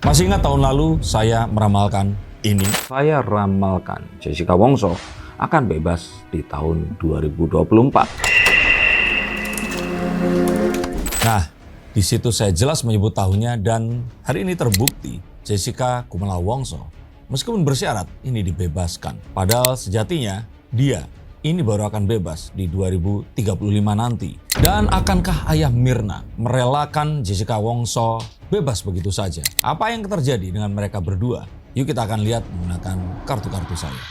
Masih ingat tahun lalu saya meramalkan ini? Saya ramalkan Jessica Wongso akan bebas di tahun 2024. Nah, di situ saya jelas menyebut tahunnya dan hari ini terbukti Jessica Kumala Wongso meskipun bersyarat ini dibebaskan. Padahal sejatinya dia ini baru akan bebas di 2035 nanti. Dan akankah ayah Mirna merelakan Jessica Wongso bebas begitu saja? Apa yang terjadi dengan mereka berdua? Yuk kita akan lihat menggunakan kartu-kartu saya.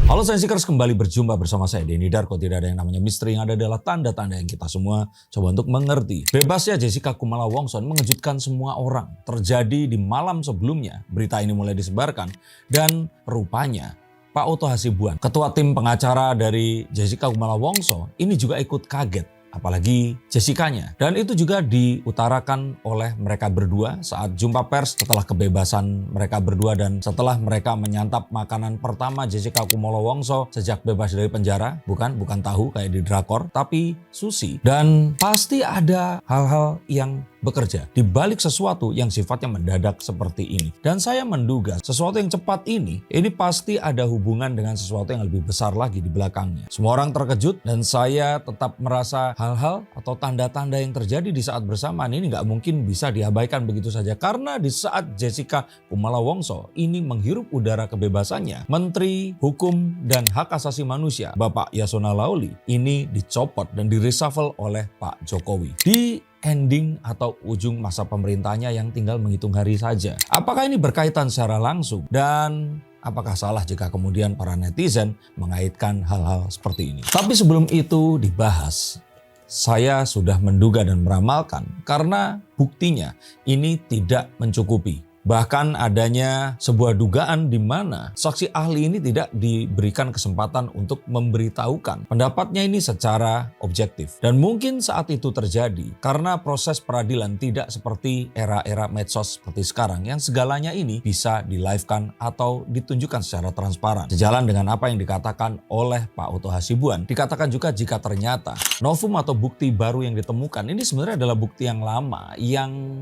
Halo Sensikers, kembali berjumpa bersama saya Denny Darko. Tidak ada yang namanya misteri, yang ada adalah tanda-tanda yang kita semua coba untuk mengerti. Bebasnya Jessica Kumala Wongso mengejutkan semua orang. Terjadi di malam sebelumnya, berita ini mulai disebarkan dan rupanya Pak Oto Hasibuan, ketua tim pengacara dari Jessica Kumala Wongso, ini juga ikut kaget. Apalagi Jessica-nya. Dan itu juga diutarakan oleh mereka berdua saat jumpa pers setelah kebebasan mereka berdua dan setelah mereka menyantap makanan pertama Jessica Kumala Wongso sejak bebas dari penjara. Bukan tahu kayak di drakor, tapi sushi. Dan pasti ada hal-hal yang bekerja di balik sesuatu yang sifatnya mendadak seperti ini. Dan saya menduga sesuatu yang cepat ini pasti ada hubungan dengan sesuatu yang lebih besar lagi di belakangnya. Semua orang terkejut dan saya tetap merasa hal-hal atau tanda-tanda yang terjadi di saat bersamaan ini nggak mungkin bisa diabaikan begitu saja. Karena di saat Jessica Kumala Wongso ini menghirup udara kebebasannya, Menteri Hukum dan Hak Asasi Manusia Bapak Yasona Lawli ini dicopot dan direshuffle oleh Pak Jokowi. Di ending atau ujung masa pemerintahnya yang tinggal menghitung hari saja. Apakah ini berkaitan secara langsung? Dan apakah salah jika kemudian para netizen mengaitkan hal-hal seperti ini? Tapi sebelum itu dibahas, saya sudah menduga dan meramalkan karena buktinya ini tidak mencukupi. Bahkan adanya sebuah dugaan di mana saksi ahli ini tidak diberikan kesempatan untuk memberitahukan pendapatnya ini secara objektif. Dan mungkin saat itu terjadi karena proses peradilan tidak seperti era-era medsos seperti sekarang yang segalanya ini bisa di-live-kan atau ditunjukkan secara transparan. Sejalan dengan apa yang dikatakan oleh Pak Oto Hasibuan, dikatakan juga jika ternyata novum atau bukti baru yang ditemukan ini sebenarnya adalah bukti yang lama yang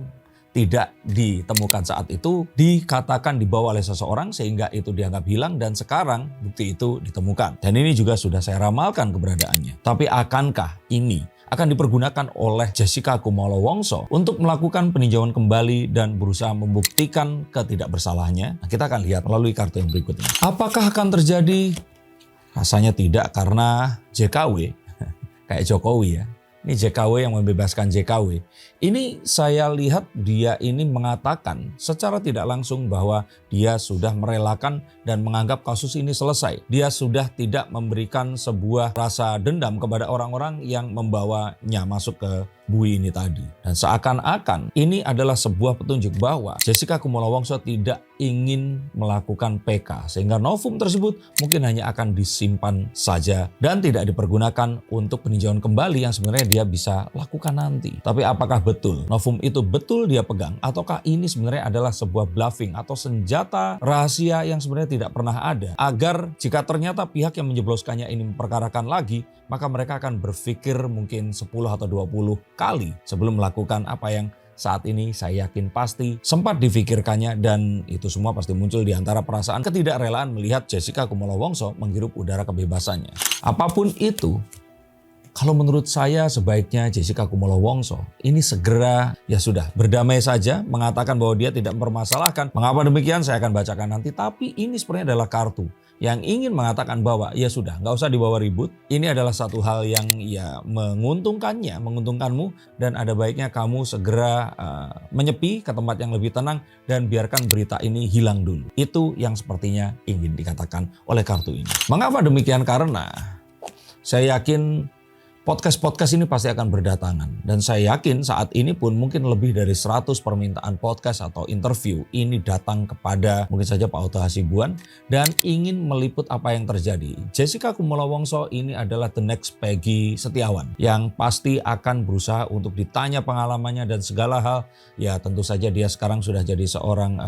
tidak ditemukan saat itu, dikatakan dibawa oleh seseorang sehingga itu dianggap hilang dan sekarang bukti itu ditemukan. Dan ini juga sudah saya ramalkan keberadaannya. Tapi akankah ini akan dipergunakan oleh Jessica Kumala Wongso untuk melakukan peninjauan kembali dan berusaha membuktikan ketidakbersalahannya? Nah, kita akan lihat melalui kartu yang berikut ini. Apakah akan terjadi? Rasanya tidak, karena JKW, kayak Jokowi ya. Ini JKW yang membebaskan JKW. Ini saya lihat dia ini mengatakan secara tidak langsung bahwa dia sudah merelakan dan menganggap kasus ini selesai. Dia sudah tidak memberikan sebuah rasa dendam kepada orang-orang yang membawanya masuk ke bui ini tadi. Dan seakan-akan ini adalah sebuah petunjuk bahwa Jessica Kumala Wongso tidak ingin melakukan PK. Sehingga novum tersebut mungkin hanya akan disimpan saja dan tidak dipergunakan untuk peninjauan kembali yang sebenarnya dia bisa lakukan nanti. Tapi apakah betul novum itu betul dia pegang? Ataukah ini sebenarnya adalah sebuah bluffing atau senjata rahasia yang sebenarnya tidak pernah ada? Agar jika ternyata pihak yang menjebloskannya ini memperkarakan lagi, maka mereka akan berpikir mungkin 10 atau 20 kali sebelum melakukan apa yang saat ini saya yakin pasti sempat difikirkannya, dan itu semua pasti muncul di antara perasaan ketidakrelaan melihat Jessica Kumala Wongso menghirup udara kebebasannya. Apapun itu, kalau menurut saya sebaiknya Jessica Kumala Wongso ini segera ya sudah berdamai saja, mengatakan bahwa dia tidak mempermasalahkan. Mengapa demikian saya akan bacakan nanti, tapi ini sebenarnya adalah kartu yang ingin mengatakan bahwa ya sudah, nggak usah dibawa ribut. Ini adalah satu hal yang ya menguntungkanmu, dan ada baiknya kamu segera menyepi ke tempat yang lebih tenang dan biarkan berita ini hilang dulu. Itu yang sepertinya ingin dikatakan oleh kartu ini. Mengapa demikian? Karena saya yakin Podcast-podcast ini pasti akan berdatangan. Dan saya yakin saat ini pun mungkin lebih dari 100 permintaan podcast atau interview ini datang kepada mungkin saja Pak Oto Hasibuan dan ingin meliput apa yang terjadi. Jessica Kumolo Wongso ini adalah the next Peggy Setiawan yang pasti akan berusaha untuk ditanya pengalamannya dan segala hal. Ya tentu saja dia sekarang sudah jadi seorang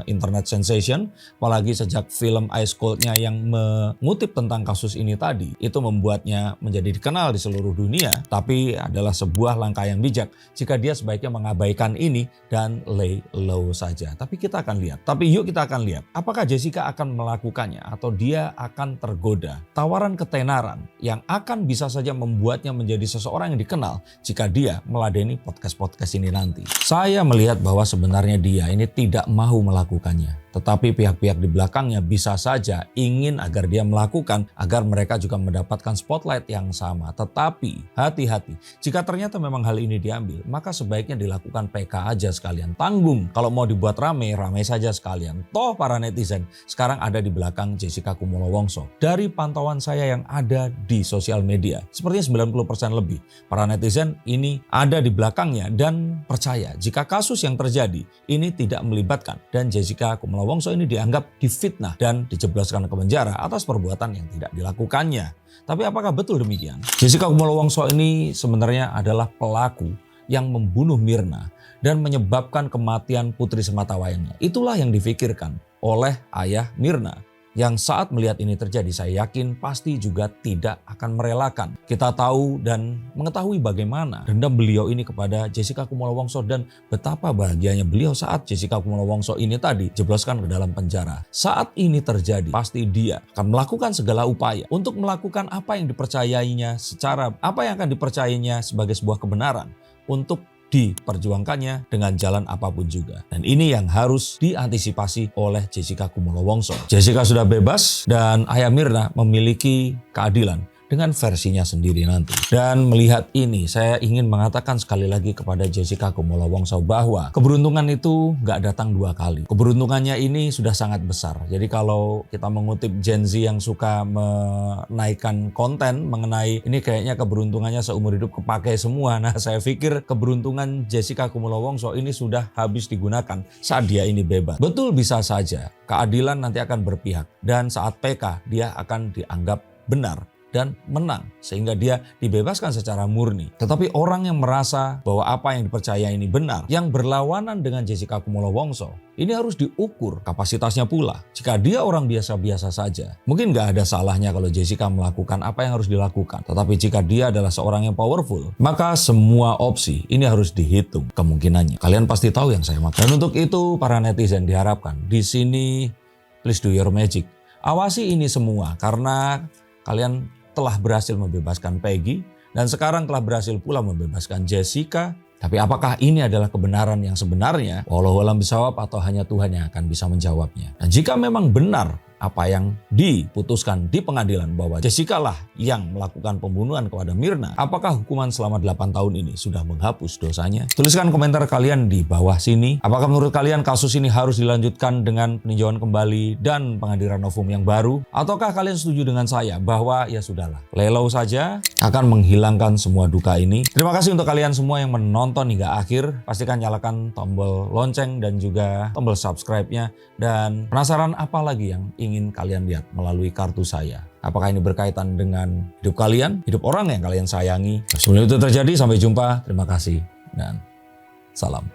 internet sensation. Apalagi sejak film Ice Cold-nya yang mengutip tentang kasus ini tadi. Itu membuatnya menjadi dikenal di seluruh dunia, tapi adalah sebuah langkah yang bijak jika dia sebaiknya mengabaikan ini dan lay low saja. Tapi kita akan lihat. Tapi yuk kita akan lihat apakah Jessica akan melakukannya atau dia akan tergoda. Tawaran ketenaran yang akan bisa saja membuatnya menjadi seseorang yang dikenal jika dia meladeni podcast-podcast ini nanti. Saya melihat bahwa sebenarnya dia ini tidak mau melakukannya. Tetapi pihak-pihak di belakangnya bisa saja ingin agar dia melakukan agar mereka juga mendapatkan spotlight yang sama. Tetapi hati-hati, jika ternyata memang hal ini diambil, maka sebaiknya dilakukan PK aja sekalian. Tanggung, kalau mau dibuat rame saja sekalian. Toh para netizen sekarang ada di belakang Jessica Kumolo Wongso. Dari pantauan saya yang ada di sosial media, sepertinya 90% lebih para netizen ini ada di belakangnya dan percaya jika kasus yang terjadi ini tidak melibatkan dan Jessica Kumolo Wongso ini dianggap difitnah dan dijebloskan ke penjara atas perbuatan yang tidak dilakukannya. Tapi apakah betul demikian? Jessica Kumolo Wongso ini sebenarnya adalah pelaku yang membunuh Mirna dan menyebabkan kematian putri sematawayangnya. Itulah yang difikirkan oleh ayah Mirna. Yang saat melihat ini terjadi, saya yakin pasti juga tidak akan merelakan. Kita tahu dan mengetahui bagaimana dendam beliau ini kepada Jessica Kumolo Wongso dan betapa bahagianya beliau saat Jessica Kumolo Wongso ini tadi jebloskan ke dalam penjara. Saat ini terjadi, pasti dia akan melakukan segala upaya untuk melakukan apa yang dipercayainya apa yang akan dipercayainya sebagai sebuah kebenaran untuk diperjuangkannya dengan jalan apapun juga. Dan ini yang harus diantisipasi oleh Jessica Kumolo Wongso. Jessica sudah bebas dan ayah Mirna memiliki keadilan dengan versinya sendiri nanti. Dan melihat ini, saya ingin mengatakan sekali lagi kepada Jessica Kumolo Wongso bahwa keberuntungan itu gak datang 2 kali. Keberuntungannya ini sudah sangat besar. Jadi kalau kita mengutip Gen Z yang suka menaikkan konten mengenai ini kayaknya keberuntungannya seumur hidup kepake semua. Nah saya pikir keberuntungan Jessica Kumolo Wongso ini sudah habis digunakan saat dia ini bebas. Betul bisa saja keadilan nanti akan berpihak dan saat PK dia akan dianggap benar dan menang sehingga dia dibebaskan secara murni. Tetapi orang yang merasa bahwa apa yang dipercaya ini benar, yang berlawanan dengan Jessica Kumolo Wongso, ini harus diukur kapasitasnya pula. Jika dia orang biasa-biasa saja, mungkin gak ada salahnya kalau Jessica melakukan apa yang harus dilakukan. Tetapi jika dia adalah seorang yang powerful, maka semua opsi ini harus dihitung kemungkinannya. Kalian pasti tahu yang saya maksud. Dan untuk itu para netizen diharapkan di sini please do your magic. Awasi ini semua karena kalian telah berhasil membebaskan Peggy dan sekarang telah berhasil pula membebaskan Jessica. Tapi apakah ini adalah kebenaran yang sebenarnya? Wallahu a'lam bishawab atau hanya Tuhan yang akan bisa menjawabnya. Dan jika memang benar apa yang diputuskan di pengadilan bahwa Jessica lah yang melakukan pembunuhan kepada Mirna, apakah hukuman selama 8 tahun ini sudah menghapus dosanya? Tuliskan komentar kalian di bawah sini. Apakah menurut kalian kasus ini harus dilanjutkan dengan peninjauan kembali dan penghadiran novum yang baru? Ataukah kalian setuju dengan saya bahwa ya sudahlah, lelau saja akan menghilangkan semua duka ini? Terima kasih untuk kalian semua yang menonton hingga akhir. Pastikan nyalakan tombol lonceng dan juga tombol subscribe-nya. Dan penasaran apa lagi yang ingin kalian lihat melalui kartu saya? Apakah ini berkaitan dengan hidup kalian, hidup orang yang kalian sayangi? Sebelum itu terjadi, sampai jumpa. Terima kasih dan salam.